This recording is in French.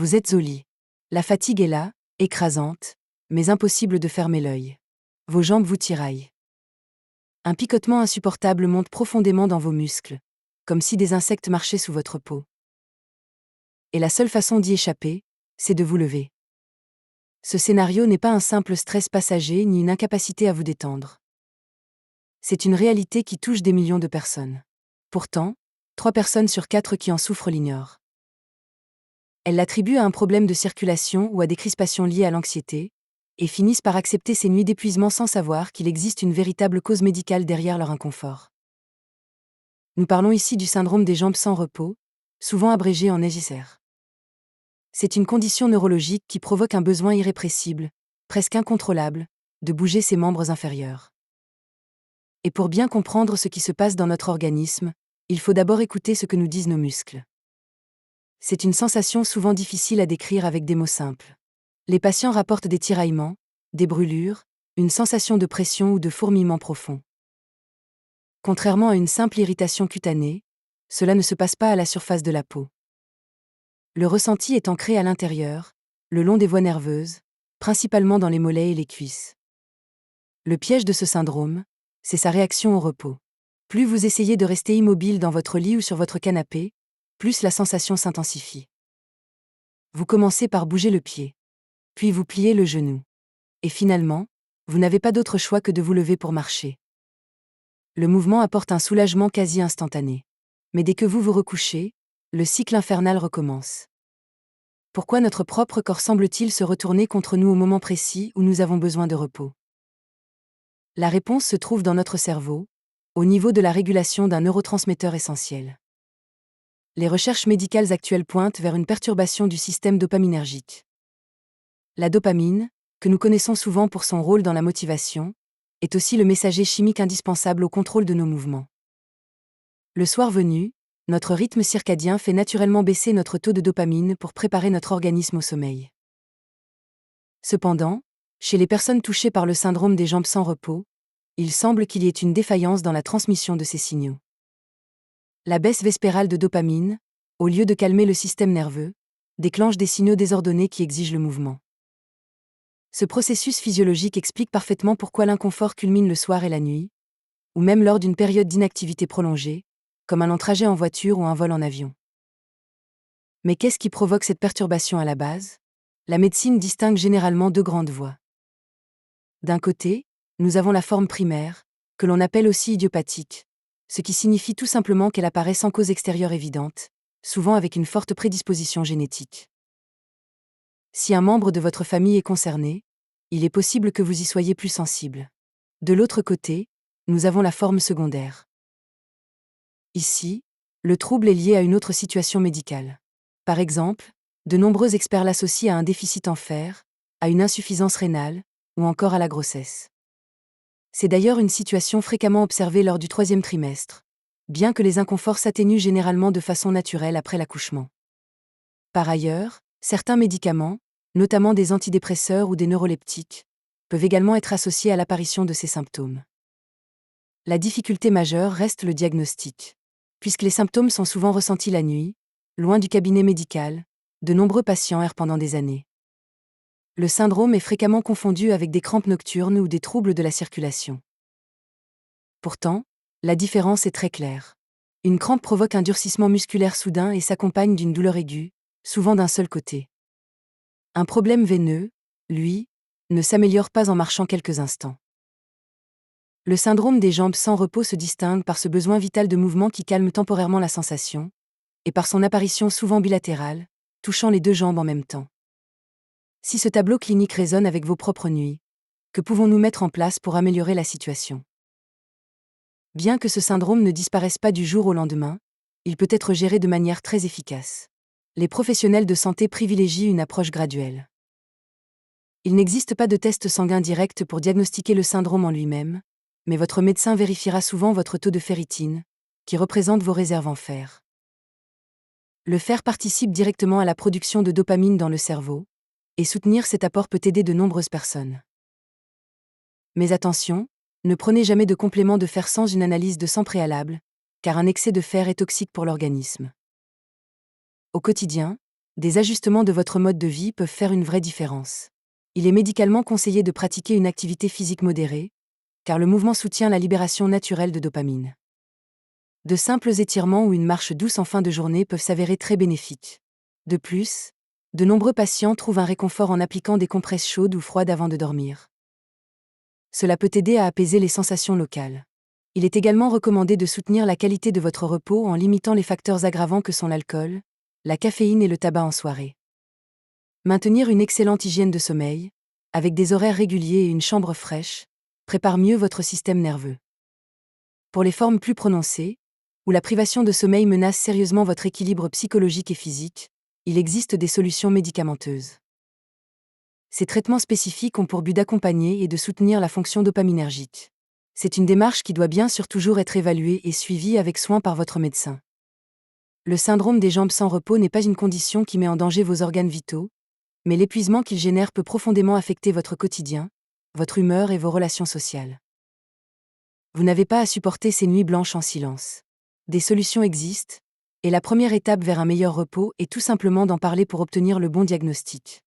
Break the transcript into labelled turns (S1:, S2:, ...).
S1: Vous êtes au lit. La fatigue est là, écrasante, mais impossible de fermer l'œil. Vos jambes vous tiraillent. Un picotement insupportable monte profondément dans vos muscles, comme si des insectes marchaient sous votre peau. Et la seule façon d'y échapper, c'est de vous lever. Ce scénario n'est pas un simple stress passager ni une incapacité à vous détendre. C'est une réalité qui touche des millions de personnes. Pourtant, 3 personnes sur 4 qui en souffrent l'ignorent. Elles l'attribuent à un problème de circulation ou à des crispations liées à l'anxiété, et finissent par accepter ces nuits d'épuisement sans savoir qu'il existe une véritable cause médicale derrière leur inconfort. Nous parlons ici du syndrome des jambes sans repos, souvent abrégé en SJR. C'est une condition neurologique qui provoque un besoin irrépressible, presque incontrôlable, de bouger ses membres inférieurs. Et pour bien comprendre ce qui se passe dans notre organisme, il faut d'abord écouter ce que nous disent nos muscles. C'est une sensation souvent difficile à décrire avec des mots simples. Les patients rapportent des tiraillements, des brûlures, une sensation de pression ou de fourmillement profond. Contrairement à une simple irritation cutanée, cela ne se passe pas à la surface de la peau. Le ressenti est ancré à l'intérieur, le long des voies nerveuses, principalement dans les mollets et les cuisses. Le piège de ce syndrome, c'est sa réaction au repos. Plus vous essayez de rester immobile dans votre lit ou sur votre canapé, plus la sensation s'intensifie. Vous commencez par bouger le pied. Puis vous pliez le genou. Et finalement, vous n'avez pas d'autre choix que de vous lever pour marcher. Le mouvement apporte un soulagement quasi instantané. Mais dès que vous vous recouchez, le cycle infernal recommence. Pourquoi notre propre corps semble-t-il se retourner contre nous au moment précis où nous avons besoin de repos? La réponse se trouve dans notre cerveau, au niveau de la régulation d'un neurotransmetteur essentiel. Les recherches médicales actuelles pointent vers une perturbation du système dopaminergique. La dopamine, que nous connaissons souvent pour son rôle dans la motivation, est aussi le messager chimique indispensable au contrôle de nos mouvements. Le soir venu, notre rythme circadien fait naturellement baisser notre taux de dopamine pour préparer notre organisme au sommeil. Cependant, chez les personnes touchées par le syndrome des jambes sans repos, il semble qu'il y ait une défaillance dans la transmission de ces signaux. La baisse vespérale de dopamine, au lieu de calmer le système nerveux, déclenche des signaux désordonnés qui exigent le mouvement. Ce processus physiologique explique parfaitement pourquoi l'inconfort culmine le soir et la nuit, ou même lors d'une période d'inactivité prolongée, comme un long trajet en voiture ou un vol en avion. Mais qu'est-ce qui provoque cette perturbation à la base? La médecine distingue généralement 2 grandes voies. D'un côté, nous avons la forme primaire, que l'on appelle aussi idiopathique, ce qui signifie tout simplement qu'elle apparaît sans cause extérieure évidente, souvent avec une forte prédisposition génétique. Si un membre de votre famille est concerné, il est possible que vous y soyez plus sensible. De l'autre côté, nous avons la forme secondaire. Ici, le trouble est lié à une autre situation médicale. Par exemple, de nombreux experts l'associent à un déficit en fer, à une insuffisance rénale, ou encore à la grossesse. C'est d'ailleurs une situation fréquemment observée lors du 3e trimestre, bien que les inconforts s'atténuent généralement de façon naturelle après l'accouchement. Par ailleurs, certains médicaments, notamment des antidépresseurs ou des neuroleptiques, peuvent également être associés à l'apparition de ces symptômes. La difficulté majeure reste le diagnostic. Puisque les symptômes sont souvent ressentis la nuit, loin du cabinet médical, de nombreux patients errent pendant des années. Le syndrome est fréquemment confondu avec des crampes nocturnes ou des troubles de la circulation. Pourtant, la différence est très claire. Une crampe provoque un durcissement musculaire soudain et s'accompagne d'une douleur aiguë, souvent d'un seul côté. Un problème veineux, lui, ne s'améliore pas en marchant quelques instants. Le syndrome des jambes sans repos se distingue par ce besoin vital de mouvement qui calme temporairement la sensation, et par son apparition souvent bilatérale, touchant les 2 jambes en même temps. Si ce tableau clinique résonne avec vos propres nuits, que pouvons-nous mettre en place pour améliorer la situation? Bien que ce syndrome ne disparaisse pas du jour au lendemain, il peut être géré de manière très efficace. Les professionnels de santé privilégient une approche graduelle. Il n'existe pas de test sanguin direct pour diagnostiquer le syndrome en lui-même, mais votre médecin vérifiera souvent votre taux de ferritine, qui représente vos réserves en fer. Le fer participe directement à la production de dopamine dans le cerveau, et soutenir cet apport peut aider de nombreuses personnes. Mais attention, ne prenez jamais de complément de fer sans une analyse de sang préalable, car un excès de fer est toxique pour l'organisme. Au quotidien, Des ajustements de votre mode de vie peuvent faire une vraie différence. Il est médicalement conseillé de pratiquer une activité physique modérée, car le mouvement soutient la libération naturelle de dopamine. De simples étirements ou une marche douce en fin de journée peuvent s'avérer très bénéfiques. De plus, de nombreux patients trouvent un réconfort en appliquant des compresses chaudes ou froides avant de dormir. Cela peut aider à apaiser les sensations locales. Il est également recommandé de soutenir la qualité de votre repos en limitant les facteurs aggravants que sont l'alcool, la caféine et le tabac en soirée. Maintenir une excellente hygiène de sommeil, avec des horaires réguliers et une chambre fraîche, prépare mieux votre système nerveux. Pour les formes plus prononcées, où la privation de sommeil menace sérieusement votre équilibre psychologique et physique, il existe des solutions médicamenteuses. Ces traitements spécifiques ont pour but d'accompagner et de soutenir la fonction dopaminergique. C'est une démarche qui doit bien sûr toujours être évaluée et suivie avec soin par votre médecin. Le syndrome des jambes sans repos n'est pas une condition qui met en danger vos organes vitaux, mais l'épuisement qu'il génère peut profondément affecter votre quotidien, votre humeur et vos relations sociales. Vous n'avez pas à supporter ces nuits blanches en silence. Des solutions existent, et la première étape vers un meilleur repos est tout simplement d'en parler pour obtenir le bon diagnostic.